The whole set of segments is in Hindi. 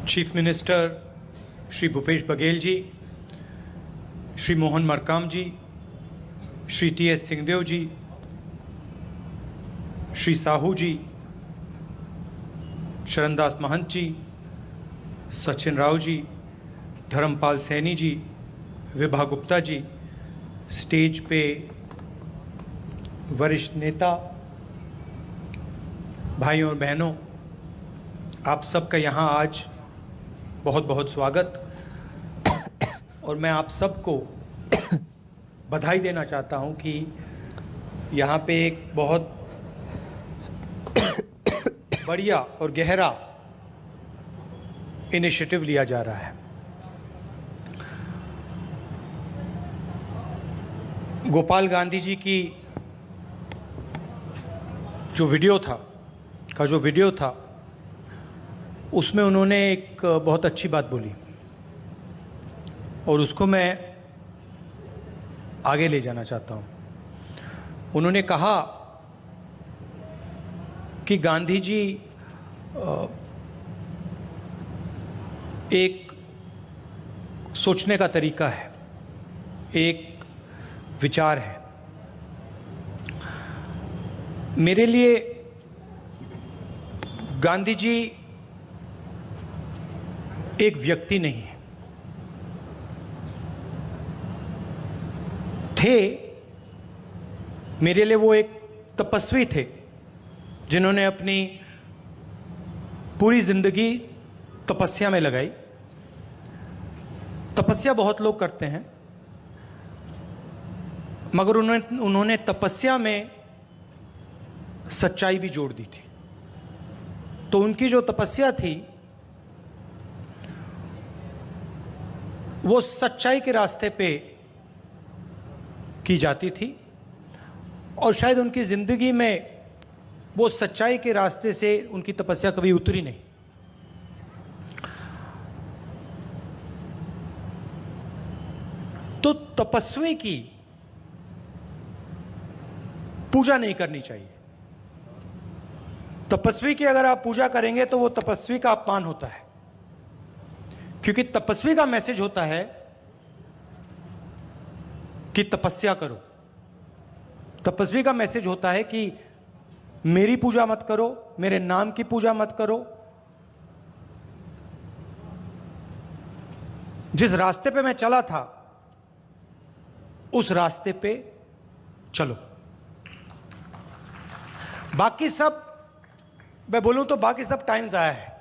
चीफ मिनिस्टर श्री भूपेश बघेल जी, श्री मोहन मरकाम जी, श्री टी.एस. सिंहदेव जी, श्री साहू जी, शरणदास महंत जी, सचिन राव जी, धर्मपाल सैनी जी, विभा गुप्ता जी, स्टेज पे वरिष्ठ नेता, भाइयों और बहनों, आप सबका यहाँ आज बहुत बहुत स्वागत। और मैं आप सबको बधाई देना चाहता हूँ कि यहाँ पे एक बहुत बढ़िया और गहरा इनिशिएटिव लिया जा रहा है। गोपाल गांधी जी की जो वीडियो था उसमें उन्होंने एक बहुत अच्छी बात बोली और उसको मैं आगे ले जाना चाहता हूँ। उन्होंने कहा कि गांधी जी एक सोचने का तरीका है, एक विचार है। मेरे लिए गांधी जी एक व्यक्ति नहीं है, मेरे लिए वो एक तपस्वी थे जिन्होंने अपनी पूरी जिंदगी तपस्या में लगाई। तपस्या बहुत लोग करते हैं, मगर उन्होंने तपस्या में सच्चाई भी जोड़ दी थी। तो उनकी जो तपस्या थी वो सच्चाई के रास्ते पे की जाती थी और शायद उनकी जिंदगी में वो सच्चाई के रास्ते से उनकी तपस्या कभी उतरी नहीं। तो तपस्वी की पूजा नहीं करनी चाहिए। तपस्वी की अगर आप पूजा करेंगे तो वो तपस्वी का अपमान होता है, क्योंकि तपस्वी का मैसेज होता है कि तपस्या करो। तपस्वी का मैसेज होता है कि मेरी पूजा मत करो, मेरे नाम की पूजा मत करो, जिस रास्ते पे मैं चला था उस रास्ते पे चलो। बाकी सब मैं बोलूं तो बाकी सब टाइम जाया है,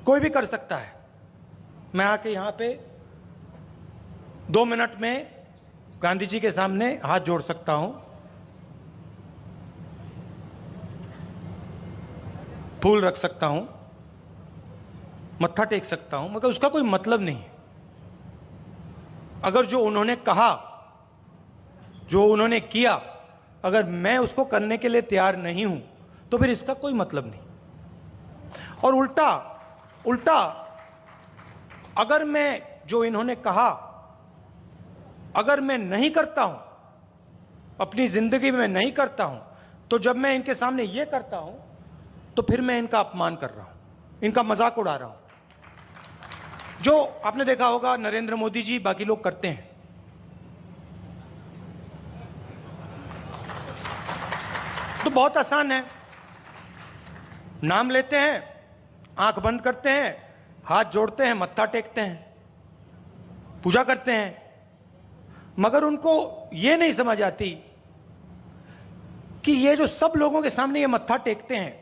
कोई भी कर सकता है। मैं आके यहां पे 2 मिनट में गांधी जी के सामने हाथ जोड़ सकता हूं, फूल रख सकता हूं, मत्था टेक सकता हूं, मगर उसका कोई मतलब नहीं है। अगर जो उन्होंने कहा, जो उन्होंने किया, अगर मैं उसको करने के लिए तैयार नहीं हूं तो फिर इसका कोई मतलब नहीं। और उल्टा अगर मैं जो इन्होंने कहा अगर मैं नहीं करता हूं, अपनी जिंदगी में नहीं करता हूं, तो जब मैं इनके सामने ये करता हूं तो फिर मैं इनका अपमान कर रहा हूं, इनका मजाक उड़ा रहा हूं। जो आपने देखा होगा नरेंद्र मोदी जी, बाकी लोग करते हैं। तो बहुत आसान है, नाम लेते हैं, आंख बंद करते हैं, हाथ जोड़ते हैं, मत्था टेकते हैं, पूजा करते हैं। मगर उनको यह नहीं समझ आती कि ये जो सब लोगों के सामने ये मत्था टेकते हैं,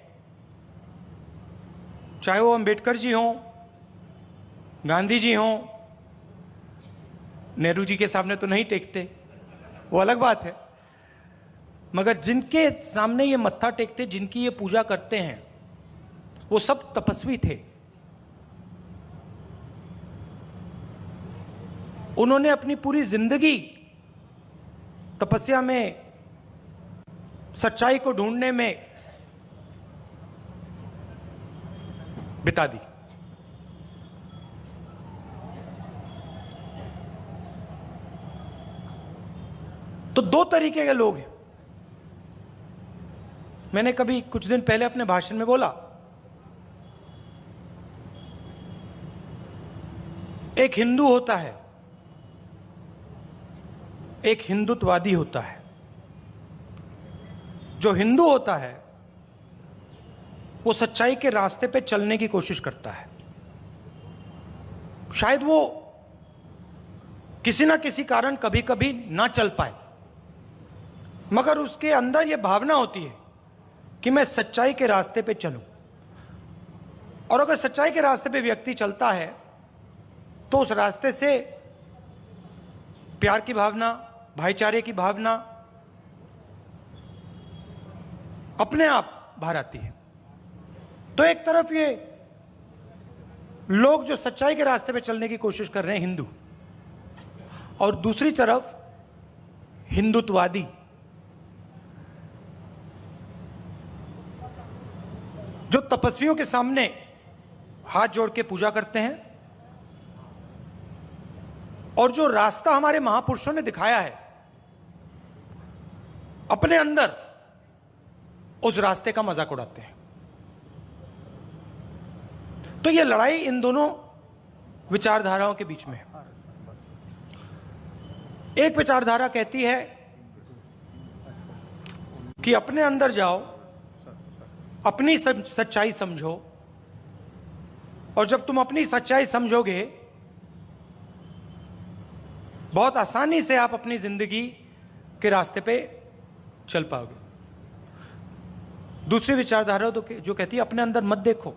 चाहे वो अंबेडकर जी हों, गांधी जी हों, नेहरू जी के सामने तो नहीं टेकते, वो अलग बात है, मगर जिनके सामने ये मत्था टेकते, जिनकी ये पूजा करते हैं, वो सब तपस्वी थे। उन्होंने अपनी पूरी जिंदगी तपस्या में, सच्चाई को ढूंढने में बिता दी। तो 2 तरीके के लोग हैं। मैंने कभी कुछ दिन पहले अपने भाषण में बोला एक हिंदू होता है, एक हिंदुत्ववादी होता है। जो हिंदू होता है वो सच्चाई के रास्ते पे चलने की कोशिश करता है। शायद वो किसी ना किसी कारण कभी कभी ना चल पाए, मगर उसके अंदर यह भावना होती है कि मैं सच्चाई के रास्ते पे चलूं। और अगर सच्चाई के रास्ते पे व्यक्ति चलता है तो उस रास्ते से प्यार की भावना, भाईचारे की भावना अपने आप बाहर आती है। तो एक तरफ ये लोग जो सच्चाई के रास्ते पे चलने की कोशिश कर रहे हैं, हिंदू, और दूसरी तरफ हिंदुत्ववादी, जो तपस्वियों के सामने हाथ जोड़ के पूजा करते हैं और जो रास्ता हमारे महापुरुषों ने दिखाया है, अपने अंदर उस रास्ते का मजाक उड़ाते हैं। तो यह लड़ाई इन दोनों विचारधाराओं के बीच में है। एक विचारधारा कहती है कि अपने अंदर जाओ, अपनी सच्चाई समझो, और जब तुम अपनी सच्चाई समझोगे बहुत आसानी से आप अपनी जिंदगी के रास्ते पे चल पाओगे। दूसरी विचारधारा तो जो कहती है अपने अंदर मत देखो,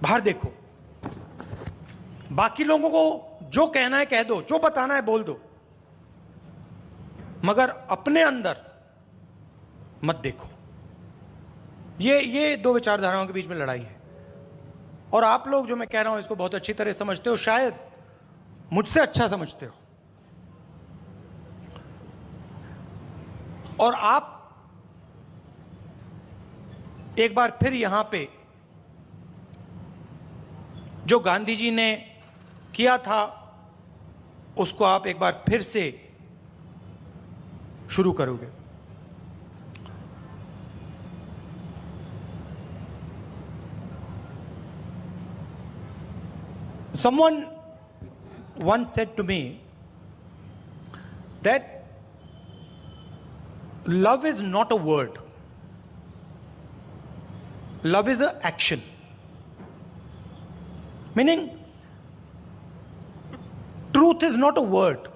बाहर देखो, बाकी लोगों को जो कहना है कह दो, जो बताना है बोल दो, मगर अपने अंदर मत देखो। ये दो विचारधाराओं के बीच में लड़ाई है। और आप लोग जो मैं कह रहा हूं इसको बहुत अच्छी तरह समझते हो, शायद मुझसे अच्छा समझते हो। और आप एक बार फिर यहां पे जो गांधी जी ने किया था उसको आप एक बार फिर से शुरू करोगे। Someone once said to me that love is not a word. Love is an action. Meaning, truth is not a word.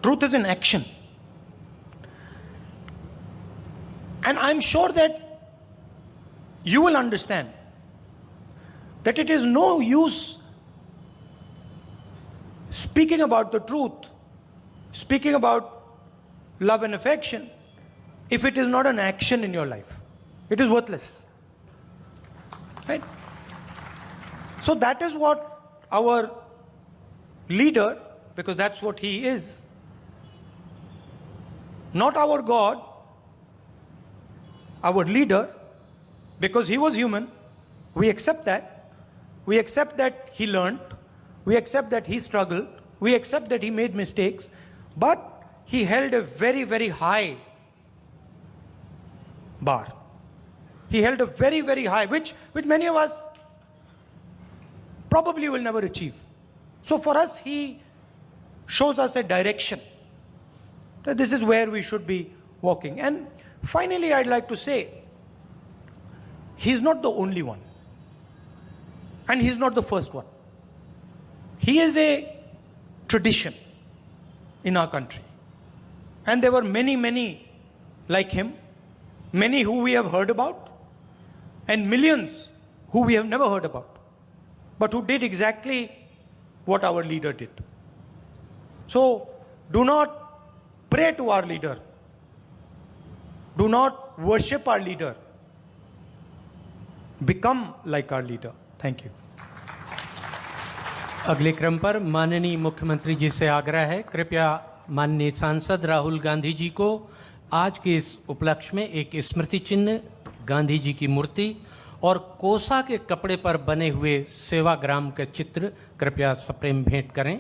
Truth is an action. And I'm sure that you will understand that it is no use speaking about the truth, speaking about love and affection, if it is not an action in your life. It is worthless. Right? So that is what our leader, because that's what he is, not our God, our leader, because he was human, we accept that. We accept that he learned, we accept that he struggled, we accept that he made mistakes, but he held a very, very high bar. He held a very, very high, which many of us probably will never achieve. So for us, he shows us a direction that this is where we should be walking. And finally, I'd like to say, he's not the only one. And he's not the first one. He is a tradition in our country. And there were many, many like him, many who we have heard about, and millions who we have never heard about, but who did exactly what our leader did. So do not pray to our leader. Do not worship our leader. Become like our leader. Thank you. अगले क्रम पर माननीय मुख्यमंत्री जी से आग्रह है, कृपया माननीय सांसद राहुल गांधी जी को आज के इस उपलक्ष्य में एक स्मृति चिन्ह, गांधी जी की मूर्ति और कोसा के कपड़े पर बने हुए सेवाग्राम के चित्र कृपया सप्रेम भेंट करें।